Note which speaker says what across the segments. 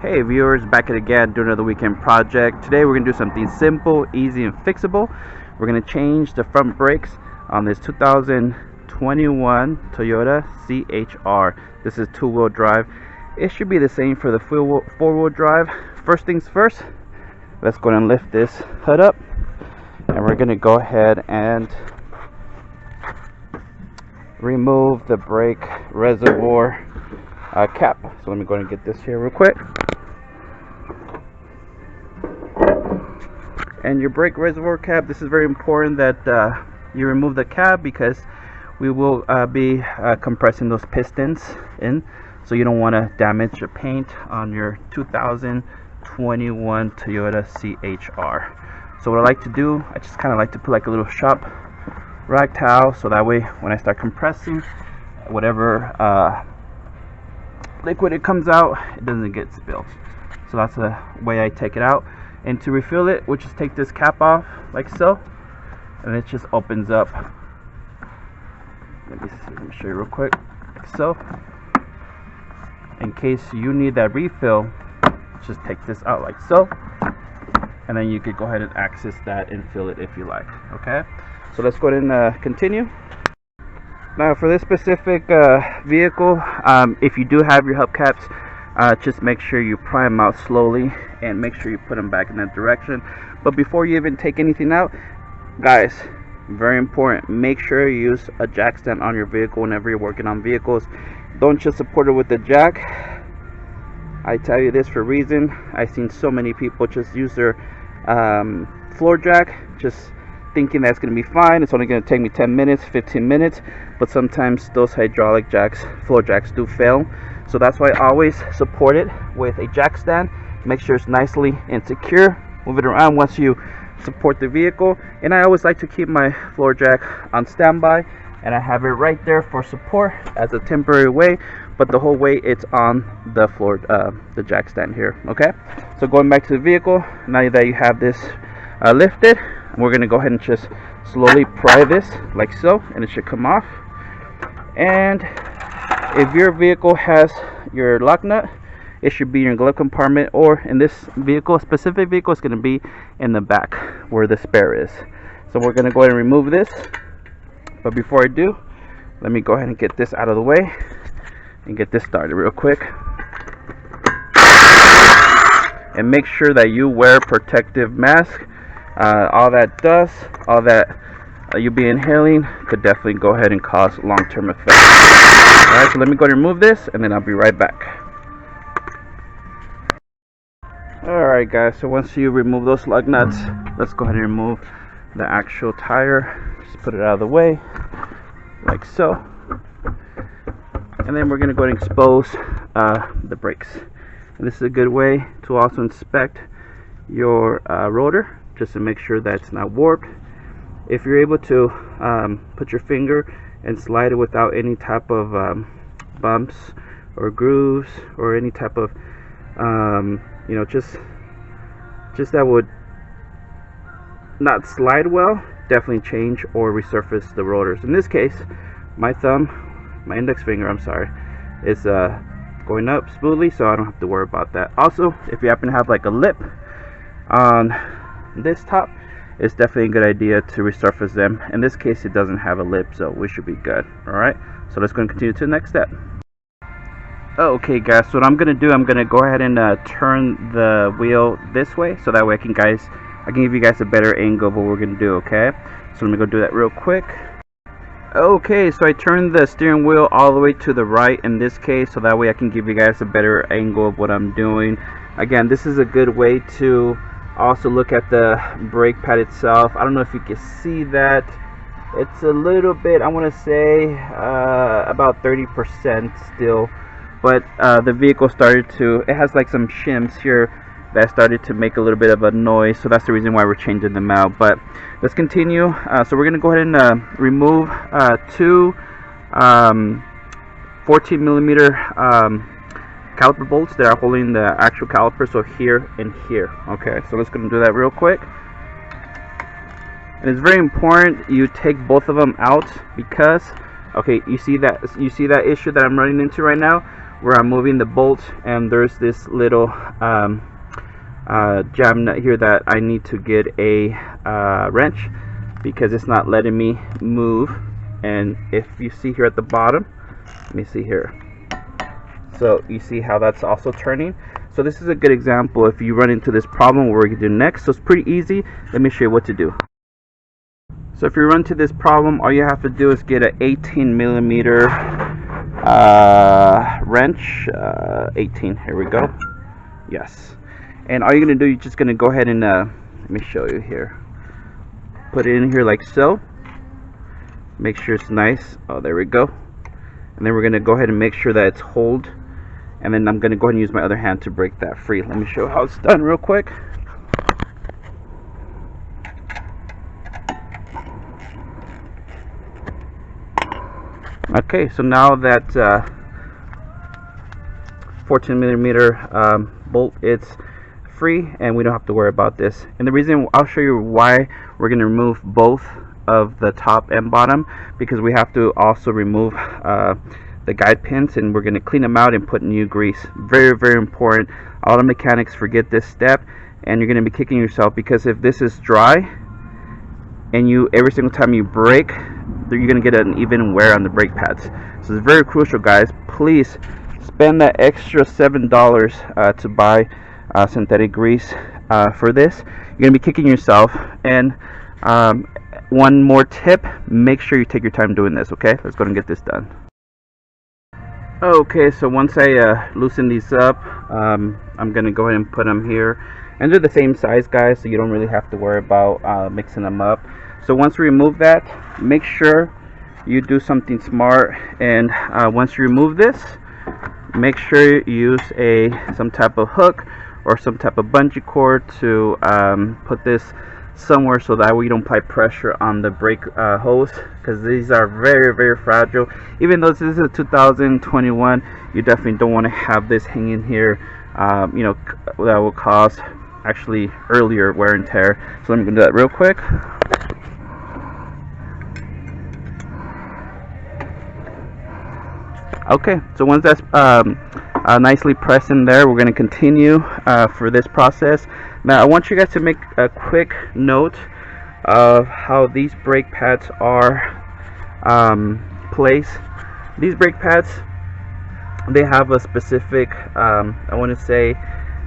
Speaker 1: Hey viewers, back at it again doing another weekend project. Today we're going to do something simple, easy, and fixable. We're going to change the front brakes on this 2021 Toyota CHR. This is two-wheel drive. It should be the same for the four-wheel drive. First things first, let's go ahead and lift this hood up, and we're going to go ahead and remove the brake reservoir cap. So let me go ahead and get this here real quick. And your brake reservoir cap, this is very important that you remove the cap, because we will be compressing those pistons in, so you don't want to damage the paint on your 2021 Toyota CHR. So what I like to do, I just kind of like to put like a little shop rag towel, so that way when I start compressing, whatever liquid it comes out, it doesn't get spilled. So that's the way I take it out. And to refill it, we'll just take this cap off like so, and it just opens up. Let me show you real quick, like so. In case you need that refill, just take this out like so, and then you could go ahead and access that and fill it if you like. Okay, so let's go ahead and continue. Now for this specific vehicle, if you do have your hubcaps, just make sure you pry them out slowly and make sure you put them back in that direction. But before you even take anything out, guys, very important, make sure you use a jack stand on your vehicle whenever you're working on vehicles. Don't just support it with the jack. I tell you this for a reason. I've seen so many people just use their floor jack, just thinking that's going to be fine. It's only going to take me 10 minutes, 15 minutes, but sometimes those hydraulic jacks, floor jacks, do fail. So that's why I always support it with a jack stand. Make sure it's nicely and secure. Move it around once you support the vehicle. And I always like to keep my floor jack on standby, and I have it right there for support as a temporary way, but the whole way it's on the floor, the jack stand here. Okay, so going back to the vehicle, now that you have this lifted, we're going to go ahead and just slowly pry this like so, and it should come off. And if your vehicle has your lock nut, it should be in your glove compartment, or in this vehicle, specific vehicle, it's going to be in the back where the spare is. So we're going to go ahead and remove this, but before I do, let me go ahead and get this out of the way and get this started real quick. And make sure that you wear protective mask. All that dust, all that you'll be inhaling could definitely go ahead and cause long-term effects. Alright, so let me go ahead and remove this, and then I'll be right back. Alright guys, so once you remove those lug nuts, let's go ahead and remove the actual tire. Just put it out of the way, like so. And then we're going to go ahead and expose the brakes. And this is a good way to also inspect your rotor, just to make sure that it's not warped. If you're able to put your finger and slide it without any type of bumps or grooves or any type of you know, just that would not slide well, definitely change or resurface the rotors. In this case, my index finger, I'm sorry, is going up smoothly, so I don't have to worry about that. Also, if you happen to have like a lip on this top, it's definitely a good idea to resurface them. In this case, it doesn't have a lip, so we should be good. Alright, so let's go and continue to the next step. Okay guys, so what I'm gonna do, I'm gonna go ahead and turn the wheel this way, so that way I can give you guys a better angle of what we're gonna do. Okay, so let me go do that real quick. Okay, so I turned the steering wheel all the way to the right in this case, so that way I can give you guys a better angle of what I'm doing. Again, this is a good way to also look at the brake pad itself. I don't know if you can see that. It's a little bit, I want to say about 30% still, but the vehicle started to, it has like some shims here that started to make a little bit of a noise, so that's the reason why we're changing them out. But let's continue. So we're going to go ahead and remove two 14 millimeter caliper bolts that are holding the actual caliper, so here and here. Okay, so let's go and do that real quick. And it's very important you take both of them out, because okay, you see that issue that I'm running into right now. where I'm moving the bolt, and there's this little jam nut here that I need to get a wrench, because it's not letting me move. And if you see here at the bottom, let me see here, so you see how that's also turning. So this is a good example if you run into this problem, what we're going to do next. So it's pretty easy. Let me show you what to do. So if you run into this problem, all you have to do is get an 18 millimeter wrench. 18, here we go. Yes. And all you're going to do, you're just going to go ahead and let me show you here. Put it in here like so. Make sure it's nice. Oh, there we go. And then we're going to go ahead and make sure that it's hold. And then I'm going to go ahead and use my other hand to break that free. Let me show you how it's done real quick. Okay, so now that 14 millimeter bolt, it's free and we don't have to worry about this. And the reason, I'll show you why we're going to remove both of the top and bottom, because we have to also remove the guide pins, and we're going to clean them out and put new grease. Very, very important. All the mechanics forget this step, and you're going to be kicking yourself, because if this is dry and you, every single time you brake, you're going to get an even wear on the brake pads. So it's very crucial, guys. Please spend that extra $7 to buy synthetic grease for this. You're going to be kicking yourself. And one more tip, make sure you take your time doing this. Okay, let's go and get this done. Okay, so once I loosen these up, I'm going to go ahead and put them here. And they're the same size, guys, so you don't really have to worry about mixing them up. So once we remove that, make sure you do something smart. And once you remove this, make sure you use some type of hook or some type of bungee cord to put this somewhere, so that way you don't apply pressure on the brake hose, because these are very, very fragile. Even though this is a 2021, you definitely don't want to have this hanging here. You know, that will cause actually earlier wear and tear. So let me do that real quick. Okay, so once that's nicely pressed in there, we're going to continue for this process. Now I want you guys to make a quick note of how these brake pads are placed. These brake pads, they have a specific I want to say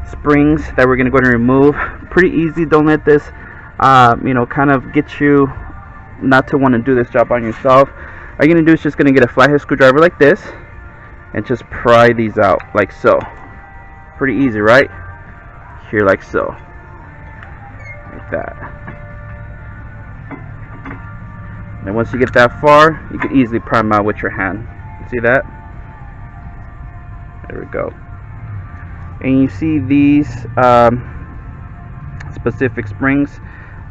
Speaker 1: springs that we're going to go ahead and remove. Pretty easy. Don't let this you know, kind of get you not to want to do this job on yourself. All you're going to do is just going to get a flathead screwdriver like this and just pry these out like so. Pretty easy, right? Here, like so, like that. And once you get that far, you can easily pry them out with your hand. You see that? There we go. And you see these specific springs.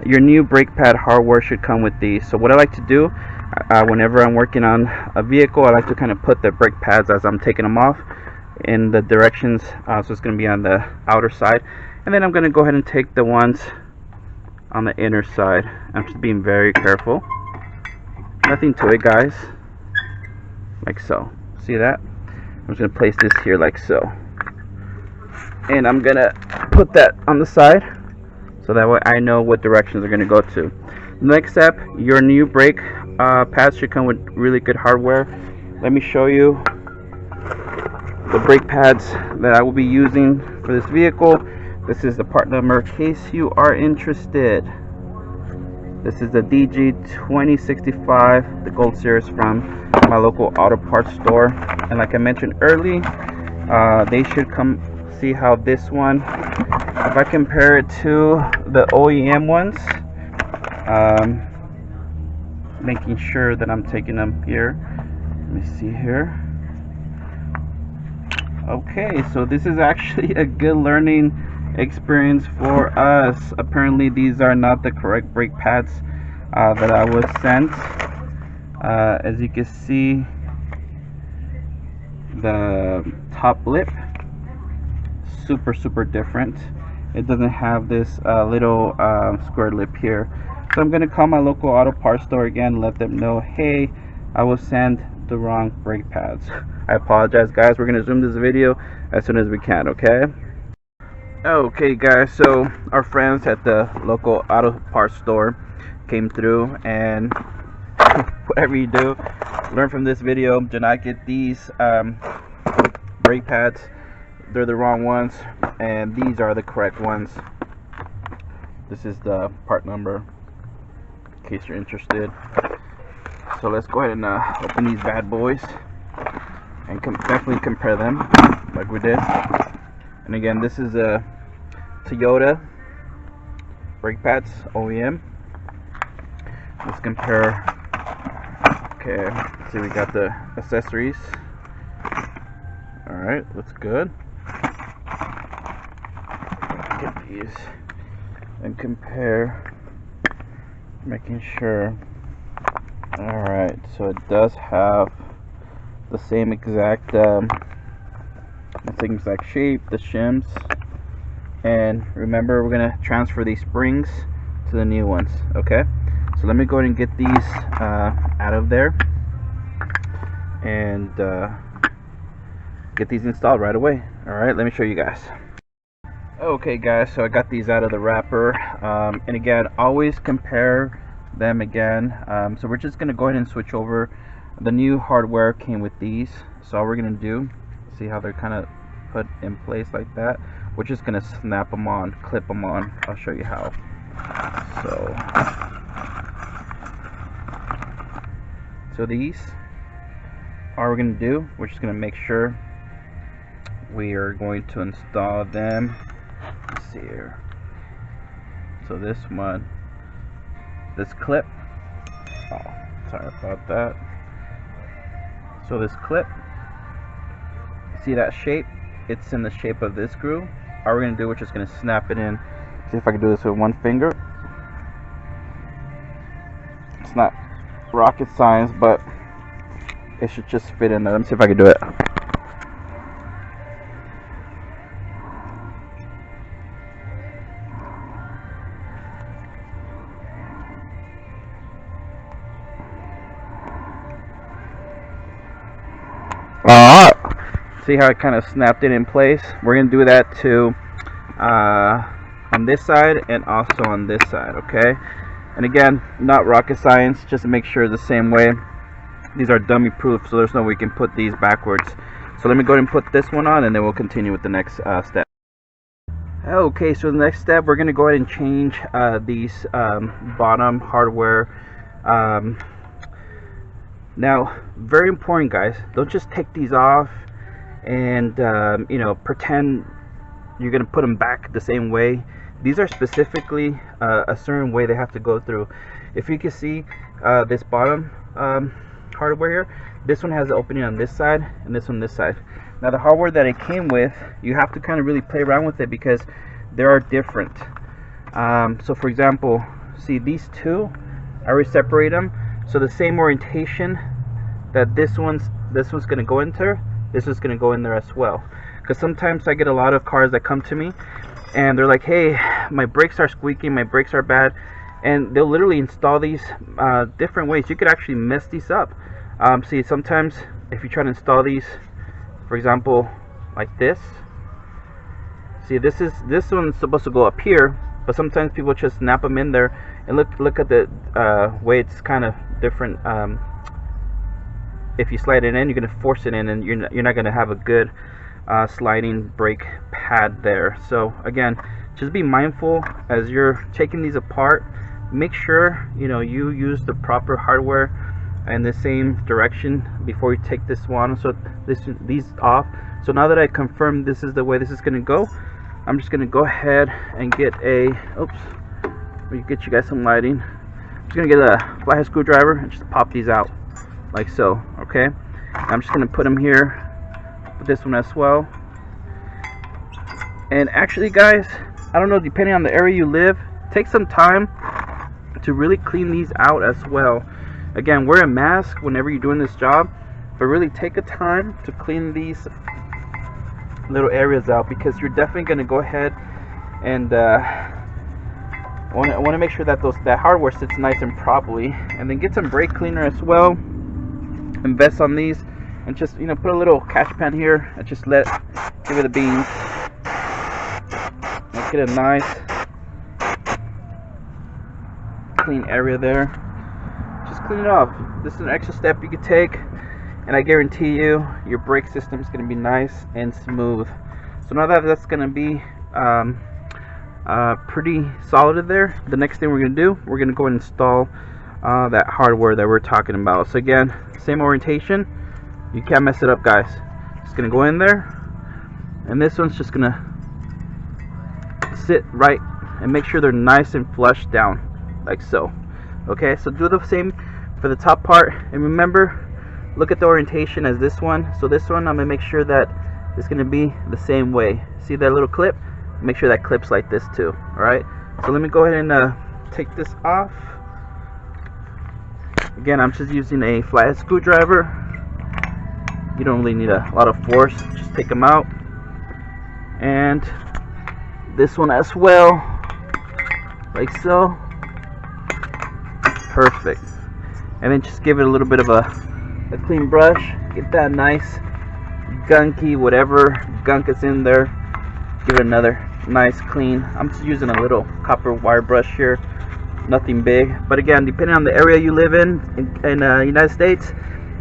Speaker 1: Your new brake pad hardware should come with these. So what I like to do, whenever I'm working on a vehicle, I like to kind of put the brake pads as I'm taking them off in the directions. So it's going to be on the outer side. And then I'm going to go ahead and take the ones on the inner side. I'm just being very careful. Nothing to it, guys. Like so. See that? I'm just going to place this here like so. And I'm going to put that on the side, so that way I know what directions they're going to go to. Next step, your new brake pads should come with really good hardware. Let me show you the brake pads that I will be using for this vehicle. This is the part number in case you are interested. This is the DG2065, the Gold Series from my local auto parts store. And like I mentioned early, they should come. See how this one, if I compare it to the OEM ones, making sure that I'm taking them here. Let me see here. Okay, so this is actually a good learning experience for us. Apparently these are not the correct brake pads that I was sent. As you can see, the top lip, super different. It doesn't have this little square lip here. So I'm going to call my local auto parts store again, let them know, hey, I was sent the wrong brake pads. I apologize, guys. We're gonna zoom this video as soon as we can, okay? Okay, guys, so our friends at the local auto parts store came through, and whatever you do, learn from this video. Do not get these brake pads. They're the wrong ones, and these are the correct ones. This is the part number, in case you're interested. So let's go ahead and open these bad boys and definitely compare them like we did. And again, this is a Toyota brake pads, OEM. Let's compare. Okay, let's see, we got the accessories. Alright, looks good. Get these and compare, making sure. Alright, so it does have the same exact shape, the shims, and remember, we're gonna transfer these springs to the new ones. Okay, so let me go ahead and get these out of there and get these installed right away. Alright, let me show you guys. Okay, guys, so I got these out of the wrapper, and again, always compare them again. So we're just gonna go ahead and switch over. The new hardware came with these, so all we're gonna do, see how they're kind of put in place like that, we're just gonna snap them on, clip them on. I'll show you how. So these, all we're gonna do, we're just gonna make sure we are going to install them. Let's see here. So this one, this clip, oh, sorry about that. So this clip, see that shape? It's in the shape of this screw. All we're gonna do, we're just gonna snap it in. See if I can do this with one finger. It's not rocket science, but it should just fit in there. Let me see if I can do it. Alright, see how it kind of snapped it in place? We're going to do that too on this side and also on this side, okay? And again, not rocket science, just to make sure it's the same way. These are dummy proof, so there's no way we can put these backwards. So let me go ahead and put this one on, and then we'll continue with the next step. Okay, so the next step, we're going to go ahead and change these bottom hardware. Now, very important, guys, don't just take these off and you know, pretend you're gonna put them back the same way. These are specifically a certain way they have to go through. If you can see this bottom hardware here, this one has the opening on this side and this one this side. Now the hardware that it came with, you have to kind of really play around with it because they are different. So for example, see these two, I already separate them. So the same orientation that this one's gonna go into, this is gonna go in there as well. Because sometimes I get a lot of cars that come to me and they're like, hey, my brakes are squeaking, my brakes are bad, and they'll literally install these different ways. You could actually mess these up. See, sometimes if you try to install these, for example, like this, see, this one's supposed to go up here, but sometimes people just snap them in there. And look at the way it's kind of different. If you slide it in, you're gonna force it in, and you're not gonna have a good sliding brake pad there. So again, just be mindful as you're taking these apart. Make sure you use the proper hardware in the same direction before you take this one. So these off. So now that I confirmed this is the way this is gonna go, I'm just gonna go ahead and get a let me get you guys some lighting. I'm just gonna get a flathead screwdriver and just pop these out like so. Okay, I'm just gonna put them here with this one as well. And actually, guys, I don't know, depending on the area you live, take some time to really clean these out as well. Again, wear a mask whenever you're doing this job, but really take a time to clean these little areas out, because you're definitely going to go ahead and I want to make sure that that hardware sits nice and properly. And then get some brake cleaner as well. invest on these and just, you know, put a little cash pan here and just give it the beans. Let's get a nice clean area there. Just clean it off. This is an extra step you could take, and I guarantee you your brake system is going to be nice and smooth. So now that that's going to be pretty solid in there, the next thing we're going to do, we're going to go and install that hardware that we're talking about. So again, same orientation. You can't mess it up, guys. Just going to go in there, and this one's just going to sit right and make sure they're nice and flush down like so. Okay, so do the same for the top part, and remember, look at the orientation as this one. So this one, I'm gonna make sure that it's gonna be the same way. See that little clip? Make sure that clips like this too. All right, so let me go ahead and take this off. Again, I'm just using a flathead screwdriver. You don't really need a lot of force, just take them out. And this one as well, like so. Perfect. And then just give it a little bit of a clean brush. Get that nice gunky, whatever gunk is in there, give it another nice clean. I'm just using a little copper wire brush here, nothing big. But again, depending on the area you live in United States,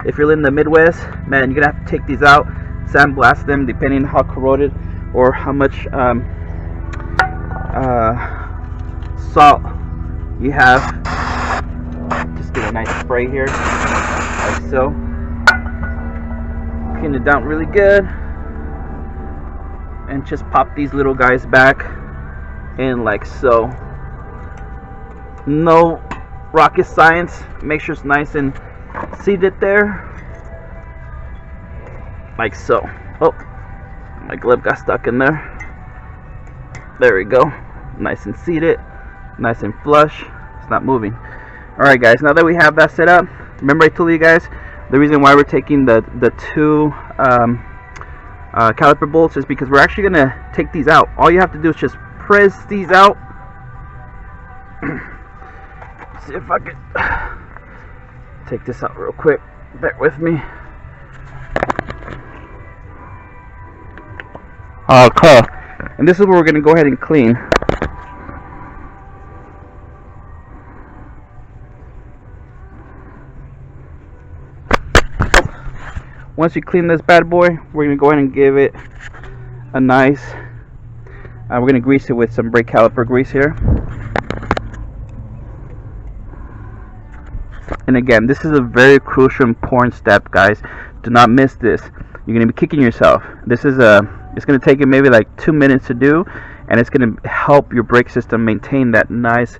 Speaker 1: if you're in the Midwest, man, you're gonna have to take these out, sandblast them, depending on how corroded or how much salt you have. Just get a nice spray here, like so. Clean it down really good, and just pop these little guys back in like so. No rocket science. Make sure it's nice and seated there, like so. Oh, my glove got stuck in there. There we go. Nice and seated, nice and flush. It's not moving. Alright guys, now that we have that set up, remember I told you guys the reason why we're taking the two caliper bolts is because we're actually going to take these out. All you have to do is just press these out. See if I can take this out real quick. Bear with me. Okay, and this is what we're going to go ahead and clean. Once you clean this bad boy, we're going to go ahead and give it a nice, we're going to grease it with some brake caliper grease here. And again, this is a very crucial, important step, guys. Do not miss this. You're going to be kicking yourself. This is it's going to take you maybe like 2 minutes to do, and it's going to help your brake system maintain that nice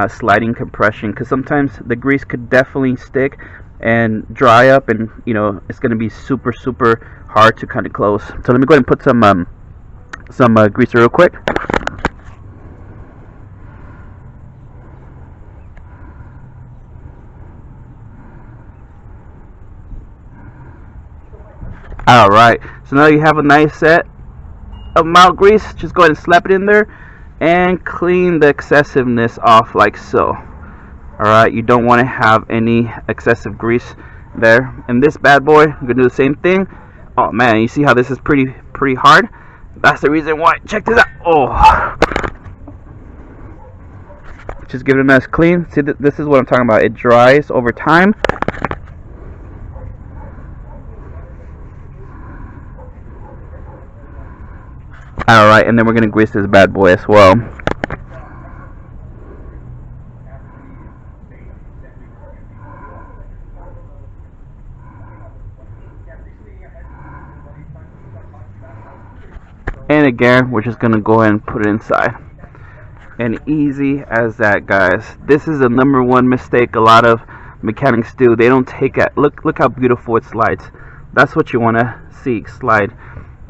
Speaker 1: sliding compression, because sometimes the grease could definitely stick and dry up, and you know it's going to be super hard to kind of close. So let me go ahead and put some grease real quick. Alright, so now you have a nice set of mild grease. Just go ahead and slap it in there and clean the excessiveness off like so. Alright, you don't want to have any excessive grease there. And this bad boy, I'm gonna do the same thing. Oh man, you see how this is pretty hard? That's the reason why. Check this out. Oh, just give it a nice clean. See, this is what I'm talking about. It dries over time. Alright, and then we're gonna grease this bad boy as well. And again, we're just gonna go ahead and put it inside. And easy as that, guys. This is the #1 mistake a lot of mechanics do. They don't take it. Look how beautiful it slides. That's what you want to see, slide.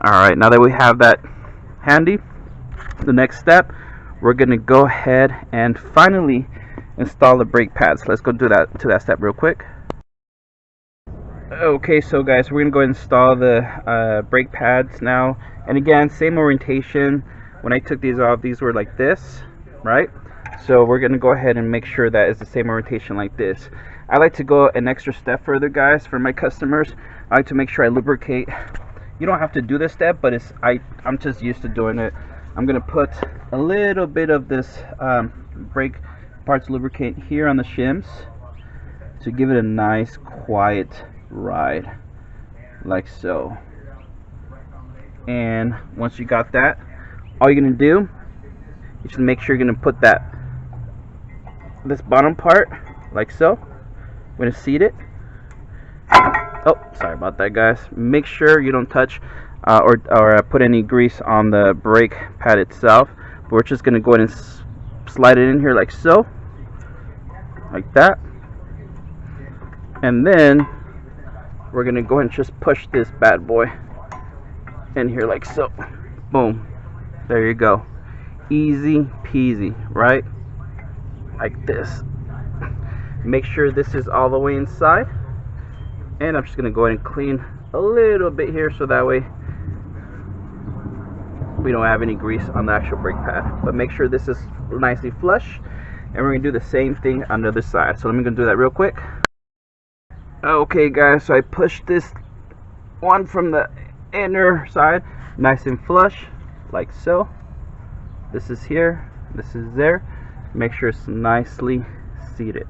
Speaker 1: Alright, now that we have that handy, the next step, we're gonna go ahead and finally install the brake pads. Let's go do that step real quick. Okay, so guys, we're gonna go ahead and install the brake pads now. And again, same orientation. When I took these off, these were like this, right? So we're gonna go ahead and make sure that it's the same orientation like this. I like to go an extra step further, guys. For my customers, I like to make sure I lubricate. You don't have to do this step, but I'm just used to doing it. I'm gonna put a little bit of this brake parts lubricant here on the shims to give it a nice quiet ride, like so. And once you got that, all you're gonna do is just make sure you're gonna put this bottom part like so. We're gonna seat it. Oh, sorry about that, guys. Make sure you don't touch or put any grease on the brake pad itself. But we're just gonna go ahead and slide it in here like so, like that. And then we're gonna go ahead and just push this bad boy in here like so. Boom. There you go. Easy peasy, right? Like this. Make sure this is all the way inside. And I'm just gonna go ahead and clean a little bit here so that way we don't have any grease on the actual brake pad. But make sure this is nicely flush. And we're gonna do the same thing on the other side. So let me go do that real quick. Okay, guys, so I pushed this one from the inner side nice and flush, like so. This is here, this is there. Make sure it's nicely seated.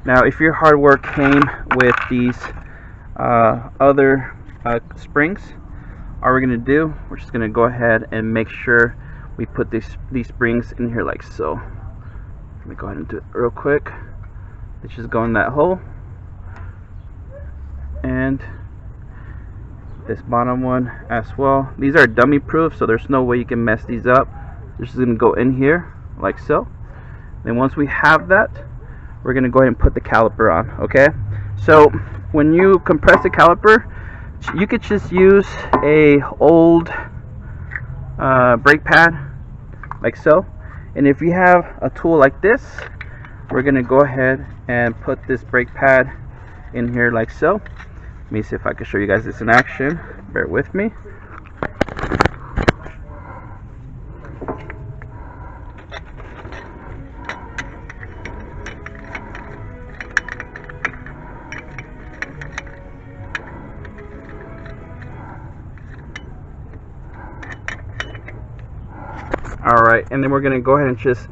Speaker 1: Now, if your hardware came with these other springs, all we're gonna do, we're just gonna go ahead and make sure we put these springs in here like so. Let me go ahead and do it real quick. Let's just go in that hole. And this bottom one as well. These are dummy proof, so there's no way you can mess these up. This is gonna go in here like so. Then once we have that, we're gonna go ahead and put the caliper on. Okay, so when you compress the caliper, you could just use a old brake pad like so. And if you have a tool like this, we're gonna go ahead and put this brake pad in here like so. Let me see if I can show you guys this in action. Bear with me. Alright, and then we're going to go ahead and just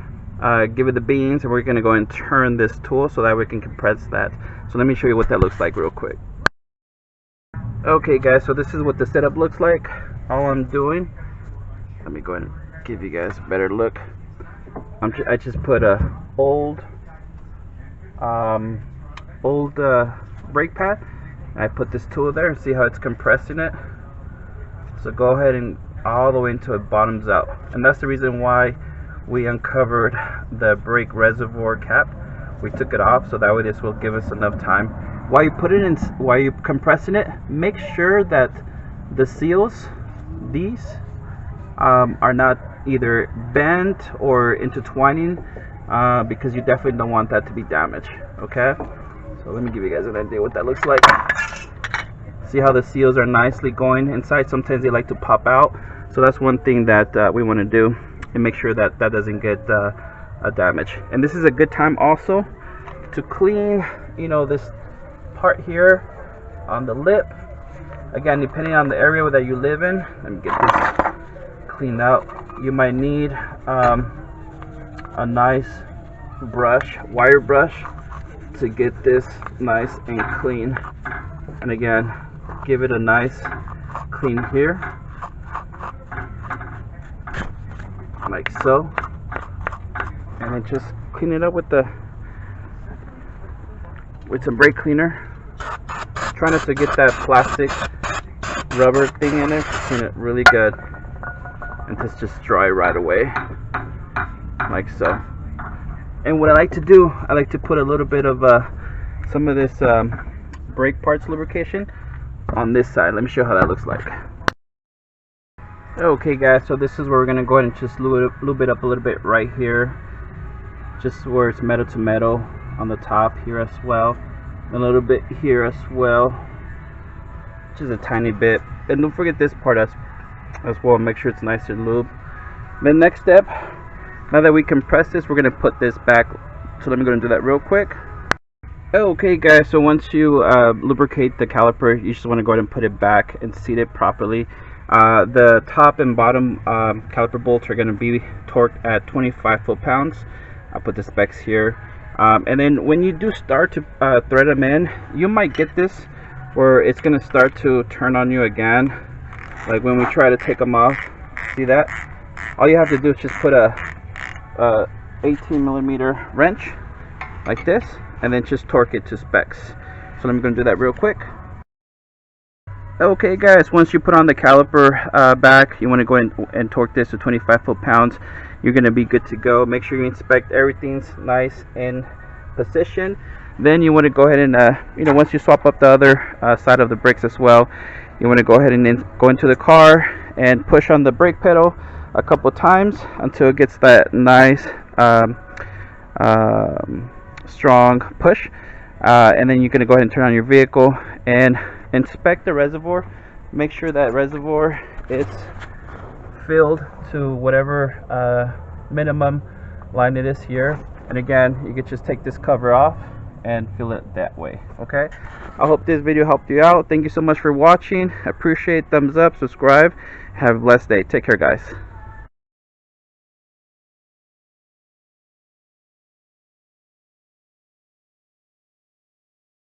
Speaker 1: give it the beans, and we're going to go and turn this tool so that we can compress that. So let me show you what that looks like real quick. Okay, guys, so this is what the setup looks like. All I'm doing, let me go ahead and give you guys a better look. I just put a old brake pad. I put this tool there and see how it's compressing it. So go ahead and all the way until it bottoms out, and that's the reason why we uncovered the brake reservoir cap. We took it off so that way this will give us enough time. While you put it in, while you're compressing it, make sure that the seals, these are not either bent or intertwining, because you definitely don't want that to be damaged. Okay, so let me give you guys an idea what that looks like. See how the seals are nicely going inside. Sometimes they like to pop out, so that's one thing that we want to do and make sure that that doesn't get damaged. And this is a good time also to clean, you know, this part here on the lip. Again, depending on the area that you live in, let me get this cleaned out. You might need a nice brush, wire brush, to get this nice and clean. And again, give it a nice clean here, like so, and then just clean it up with some brake cleaner. Try not to get that plastic rubber thing in it. Clean it really good, and just dry right away, like so. And what I like to do, I like to put a little bit of some of this brake parts lubrication on this side. Let me show you how that looks like. Okay, guys, so this is where we're gonna go ahead and just lube it up a little bit right here, just where it's metal to metal on the top here as well, a little bit here as well, just a tiny bit. And don't forget this part as well. Make sure it's nice and lubed. The next step, now that we compress this, we're gonna put this back. So let me go and do that real quick. Okay guys, so once you lubricate the caliper, you just want to go ahead and put it back and seat it properly. The top and bottom caliper bolts are going to be torqued at 25 foot-pounds. I'll put the specs here. And then when you do start to thread them in, you might get this where it's going to start to turn on you again. Like when we try to take them off, see that? All you have to do is just put a 18mm wrench like this, and then just torque it to specs. So I'm going to do that real quick. Okay guys, once you put on the caliper back, you want to go in and torque this to 25 foot-pounds. You're going to be good to go. Make sure you inspect everything's nice in position. Then you want to go ahead and once you swap up the other side of the brakes as well, you want to go ahead and go into the car and push on the brake pedal a couple times until it gets that nice strong push, and then you're going to go ahead and turn on your vehicle and inspect the reservoir. Make sure that reservoir is filled to whatever minimum line it is here, and again you can just take this cover off and fill it that way. Okay, I hope this video helped you out. Thank you so much for watching. I appreciate thumbs up, subscribe. Have a blessed day. Take care guys.